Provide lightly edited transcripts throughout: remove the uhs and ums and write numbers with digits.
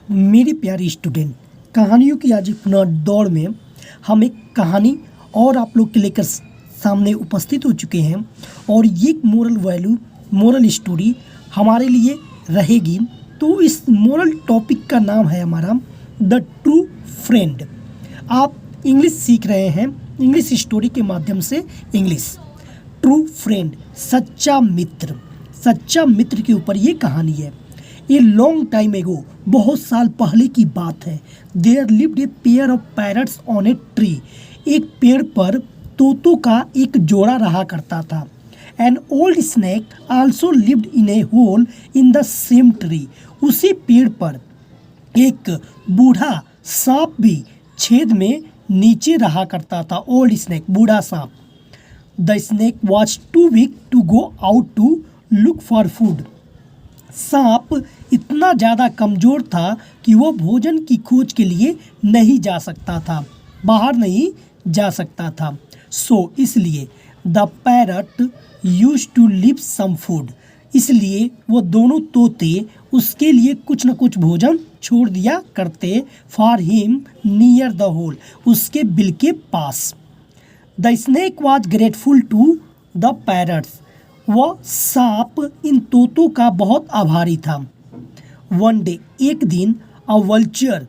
मेरी प्यारी स्टूडेंट, कहानियों की आज पुनः दौर में हम एक कहानी और आप लोग के लेकर सामने उपस्थित हो चुके हैं। और ये मोरल स्टोरी हमारे लिए रहेगी। तो इस मोरल टॉपिक का नाम है हमारा द ट्रू फ्रेंड। आप इंग्लिश सीख रहे हैं, इंग्लिश स्टोरी के माध्यम से इंग्लिश। ट्रू फ्रेंड, सच्चा मित्र। सच्चा मित्र के ऊपर ये कहानी है। ए लॉन्ग टाइम एगो, बहुत साल पहले की बात है। There lived a pair of parrots on a tree. एक पेड़ पर तोतों का एक जोड़ा रहा करता था। An old snake also lived in a hole in the same tree. उसी पेड़ पर एक बूढ़ा सांप भी छेद में नीचे रहा करता था। ओल्ड स्नेक, बूढ़ा सांप। The snake was too weak to go out to look for food. सांप इतना ज़्यादा कमज़ोर था कि वो भोजन की खोज के लिए नहीं जा सकता था, बाहर नहीं जा सकता था। इसलिए the parrot use to leave some food. इसलिए वो दोनों तोते उसके लिए कुछ न कुछ भोजन छोड़ दिया करते। For him near the hole, उसके बिल के पास। The snake was grateful to the parrots. वह सांप इन तोतों का बहुत आभारी था। वन डे, एक दिन, अ वल्चर,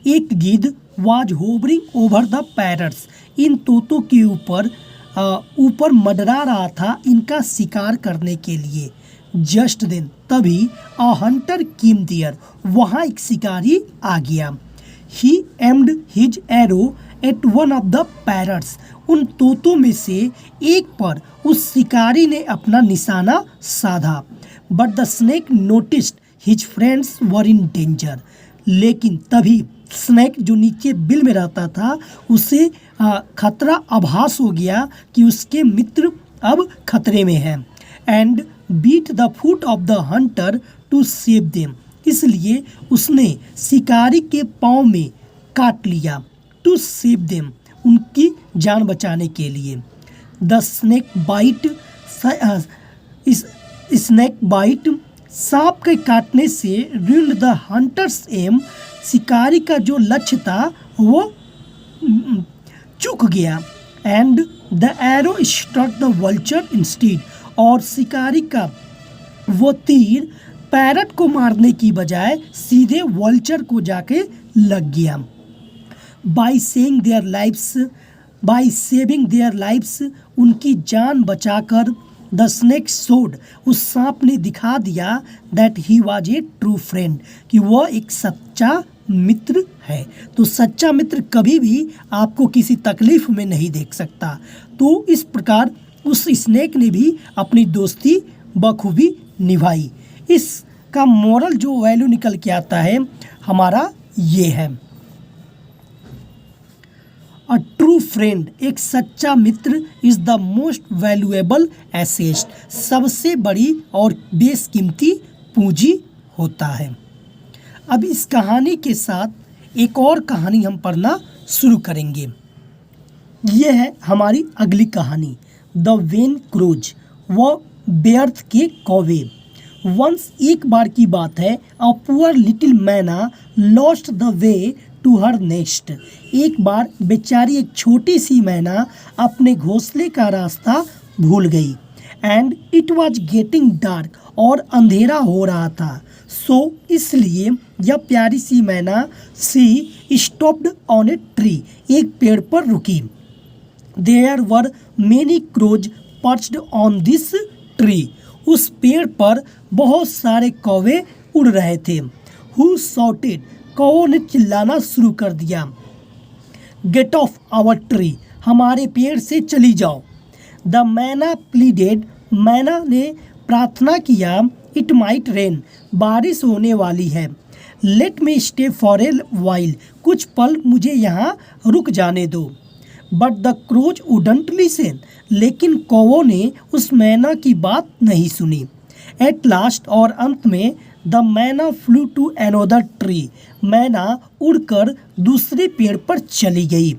एक गिद्ध, was hovering over the parrots. इन तोतों के ऊपर मंडरा रहा था इनका शिकार करने के लिए। जस्ट देन, तभी अ हंटर केम देयर, वहाँ एक शिकारी आ गया। He aimed his arrow at one of the parrots. उन तोतों में से एक पर उस शिकारी ने अपना निशाना साधा। But the snake noticed his friends were in danger. लेकिन तभी स्नेक, जो नीचे बिल में रहता था, उसे खतरा आभास हो गया कि उसके मित्र अब खतरे में हैं। And bit the foot of the hunter to save them. इसलिए उसने शिकारी के पाँव में काट लिया। टू सेव देम, उनकी जान बचाने के लिए। द स्नेक बाइट, सांप के काटने से रूइंड द हंटर्स एम। शिकारी का जो लक्ष्य था वो चूक गया। And the arrow struck the vulture instead. और शिकारी का वो तीर पैरट को मारने की बजाय सीधे वल्चर को जाके लग गया। बाय सेविंग देयर लाइव्स, उनकी जान बचाकर। द स्नेक शोड, उस सांप ने दिखा दिया that he was a true friend, कि वह एक सच्चा मित्र है। तो सच्चा मित्र कभी भी आपको किसी तकलीफ में नहीं देख सकता। तो इस प्रकार उस स्नेक ने भी अपनी दोस्ती बखूबी निभाई। इसका मोरल जो वैल्यू निकल के आता है हमारा ये है, अ ट्रू फ्रेंड, एक सच्चा मित्र, is the most valuable asset, सबसे बड़ी और बेशकीमती पूंजी होता है। अब इस कहानी के साथ एक और कहानी हम पढ़ना शुरू करेंगे। यह है हमारी अगली कहानी, द वेन क्रोज, व व्यर्थ के कौवे। वंस, एक बार की बात है, a poor little myna lost the way to her nest. एक बार बेचारी एक छोटी सी मैना अपने घोंसले का रास्ता भूल गई। And it was getting dark, और अंधेरा हो रहा था। इसलिए यह प्यारी सी मैना she stopped on a tree, एक पेड़ पर रुकी। There were many crows perched on this tree. उस पेड़ पर बहुत सारे कौवे उड़ रहे थे। हु शॉटेड, कौवों ने चिल्लाना शुरू कर दिया। गेट ऑफ आवर ट्री, हमारे पेड़ से चली जाओ। द मैना प्लीडेड, मैना ने प्रार्थना किया। इट माइट रेन, बारिश होने वाली है। Let me stay for a while, कुछ पल मुझे यहाँ रुक जाने दो। But the crows wouldn't listen, लेकिन कौवों ने उस मैना की बात नहीं सुनी। एट लास्ट, और अंत में, द मैना फ्लू टू अनदर ट्री, मैना उड़कर दूसरे पेड़ पर चली गई।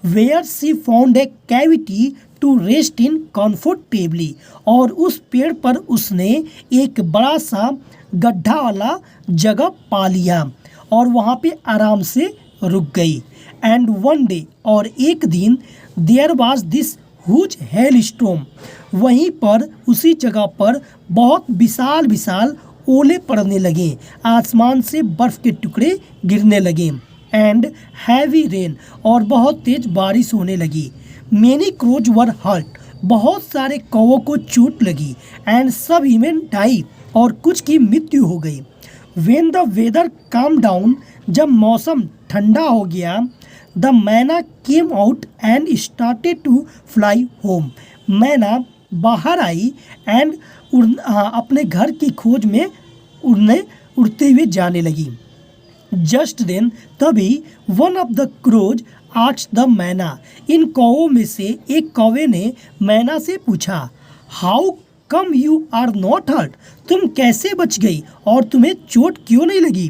Where she found a cavity to rest in comfortably, और उस पेड़ पर उसने एक बड़ा सा गड्ढा वाला जगह पा लिया और वहाँ पे आराम से रुक गई। एंड वन डे, और एक दिन, there was this huge hailstorm, वहीं पर उसी जगह पर बहुत विशाल विशाल ओले पड़ने लगे, आसमान से बर्फ़ के टुकड़े गिरने लगे। एंड हैवी रेन, और बहुत तेज बारिश होने लगी। मेनी क्रोज वर हर्ट, बहुत सारे कौवों को चोट लगी। एंड सब इवन डाई, और कुछ की मृत्यु हो गई। When the weather calm down, जब मौसम ठंडा हो गया, the myna came out and started to fly home, मैना बाहर आई एंड अपने घर की खोज में उड़ते हुए जाने लगी। जस्ट देन, तभी one of the crows asked the myna, इन कौवों में से एक कौवे ने मैना से पूछा, how come you are not hurt, तुम कैसे बच गई और तुम्हें चोट क्यों नहीं लगी?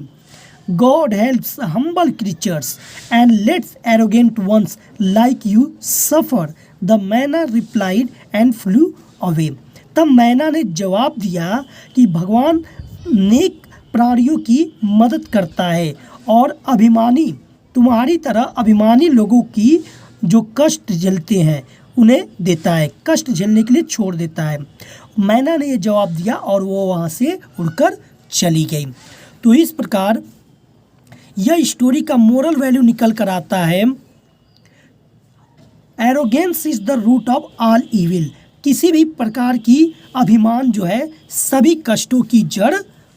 God helps humble creatures and lets arrogant ones like you suffer, the myna replied and flew away. तब मैना ने जवाब दिया कि भगवान नेक प्राणियों की मदद करता है और अभिमानी, तुम्हारी तरह अभिमानी लोगों की जो कष्ट झेलते हैं उन्हें देता है, कष्ट झेलने के लिए छोड़ देता है। मैना ने ये जवाब दिया और वो वहाँ से उड़कर चली गई। तो इस प्रकार यह स्टोरी का मोरल वैल्यू निकल कर आता है, arrogance is the root of all evil, किसी भी प्रकार की अभिमान जो है सभी कष्टों की जड़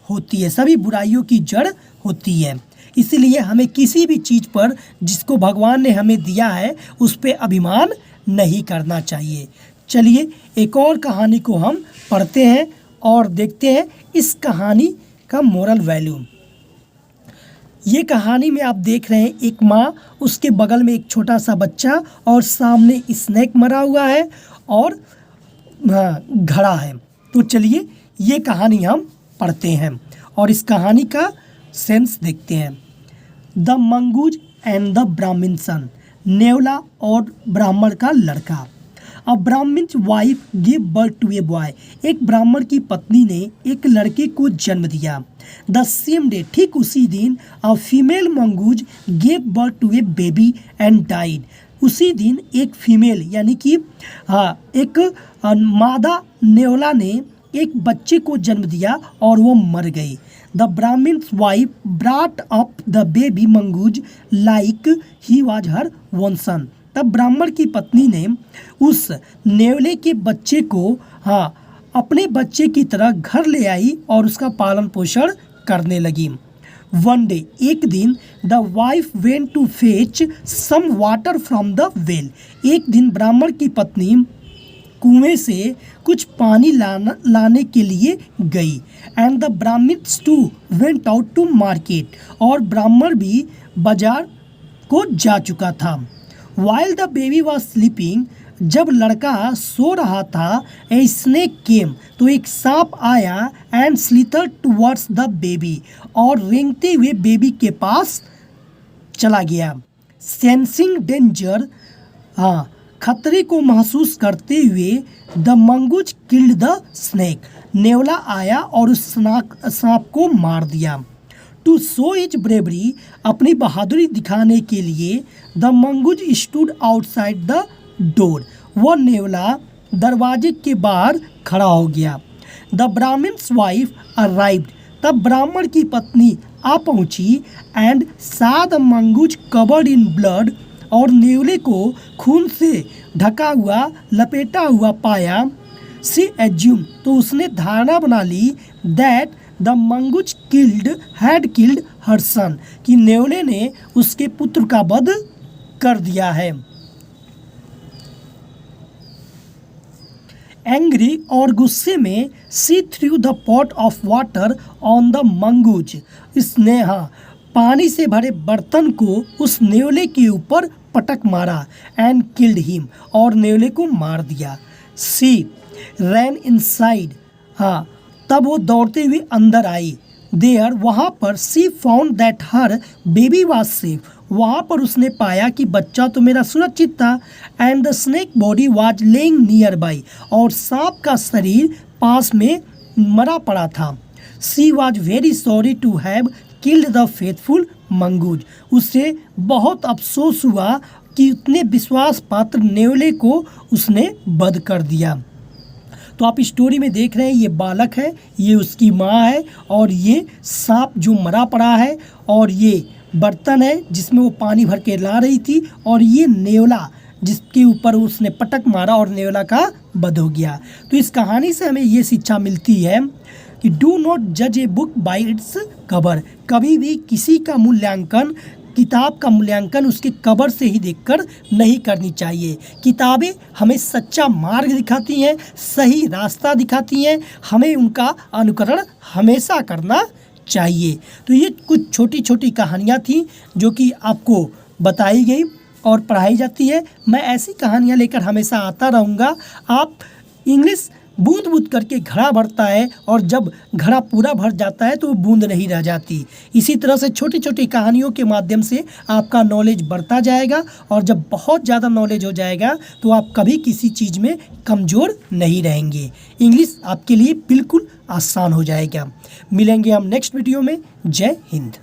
होती है, सभी बुराइयों की जड़ होती है। इसीलिए हमें किसी भी चीज़ पर जिसको भगवान ने हमें दिया है उस पर अभिमान नहीं करना चाहिए। चलिए एक और कहानी को हम पढ़ते हैं और देखते हैं इस कहानी का मोरल वैल्यू। ये कहानी में आप देख रहे हैं एक माँ, उसके बगल में एक छोटा सा बच्चा और सामने स्नेक मरा हुआ है और घड़ा है। तो चलिए ये कहानी हम पढ़ते हैं और इस कहानी का सेंस देखते हैं। द मंगूज एंड द ब्राह्मण सन, नेवला और ब्राह्मण का लड़का। A Brahmin wife give birth to a boy, एक ब्राह्मण की पत्नी ने एक लड़के को जन्म दिया। द सेम डे, ठीक उसी दिन, a female mongoose give birth to a baby and died, उसी दिन एक फीमेल यानी कि एक मादा नेवला ने एक बच्चे को जन्म दिया और वो मर गई। The brahmin's wife brought up the baby mongoose like he was her one son, तब ब्राह्मण की पत्नी ने उस नेवले के बच्चे को अपने बच्चे की तरह घर ले आई और उसका पालन पोषण करने लगी। वन डे, एक दिन, the wife went to fetch some water from the well, एक दिन ब्राह्मण की पत्नी कुएं से कुछ पानी लाने के लिए गई। And the Brahmins too went out to market, और ब्राह्मण भी बाजार को जा चुका था। While the baby was sleeping, जब लड़का सो रहा था, ए स्नेक केम, तो एक सांप आया एंड स्लिथर्ड टुवर्ड्स द बेबी, और रेंगते हुए बेबी के पास चला गया। सेंसिंग डेंजर, खतरे को महसूस करते हुए, the mongoose killed the snake, नेवला आया और उस सांप को मार दिया। टू शो इज ब्रेवरी, अपनी बहादुरी दिखाने के लिए, the mongoose stood outside the door, वह नेवला दरवाजे के बाहर खड़ा हो गया। द ब्राह्मण्स वाइफ अराइव्ड, तब ब्राह्मण की पत्नी आ पहुंची। एंड सा the mongoose covered in blood, और नेवले को खून से ढका हुआ लपेटा हुआ पाया। सी एज्यूम, तो उसने धारणा बना ली, that the mongoose had killed her son, कि नेवले ने उसके पुत्र का वध कर दिया है। एंग्री, और गुस्से में, she threw the pot of water on the mongoose, इसने पानी से भरे बर्तन को उस नेवले के ऊपर पटक मारा। एंड किल्ड हिम, और नेवले को मार दिया। सी रैन इनसाइड, तब वो दौड़ते हुए अंदर आई। देयर, वहाँ पर, she found that her baby was safe, वहाँ पर उसने पाया कि बच्चा तो मेरा सुरक्षित था। And the snake body was lying nearby, और सांप का शरीर पास में मरा पड़ा था। She was very sorry to have killed the faithful mongoose. उसे बहुत अफसोस हुआ कि उतने विश्वास पात्र नेवले को उसने वध कर दिया। तो आप स्टोरी में देख रहे हैं ये बालक है, ये उसकी माँ है और ये सांप जो मरा पड़ा है और ये बर्तन है जिसमें वो पानी भर के ला रही थी और ये नेवला जिसके ऊपर उसने पटक मारा और नेवला का वध हो गया। तो इस कहानी से हमें ये शिक्षा मिलती है कि डू नॉट जज a book by its cover. कभी भी किसी का मूल्यांकन, किताब का मूल्यांकन उसके कवर से ही देखकर नहीं करनी चाहिए। किताबें हमें सच्चा मार्ग दिखाती हैं, सही रास्ता दिखाती हैं, हमें उनका अनुकरण हमेशा करना चाहिए। तो ये कुछ छोटी छोटी कहानियाँ थी जो कि आपको बताई गई और पढ़ाई जाती है। मैं ऐसी कहानियाँ लेकर हमेशा आता रहूँगा। आप इंग्लिश बूंद बूंद करके घड़ा भरता है और जब घड़ा पूरा भर जाता है तो वो बूंद नहीं रह जाती। इसी तरह से छोटी छोटी कहानियों के माध्यम से आपका नॉलेज बढ़ता जाएगा और जब बहुत ज़्यादा नॉलेज हो जाएगा तो आप कभी किसी चीज़ में कमज़ोर नहीं रहेंगे। इंग्लिश आपके लिए बिल्कुल आसान हो जाएगा। मिलेंगे हम नेक्स्ट वीडियो में। जय हिंद।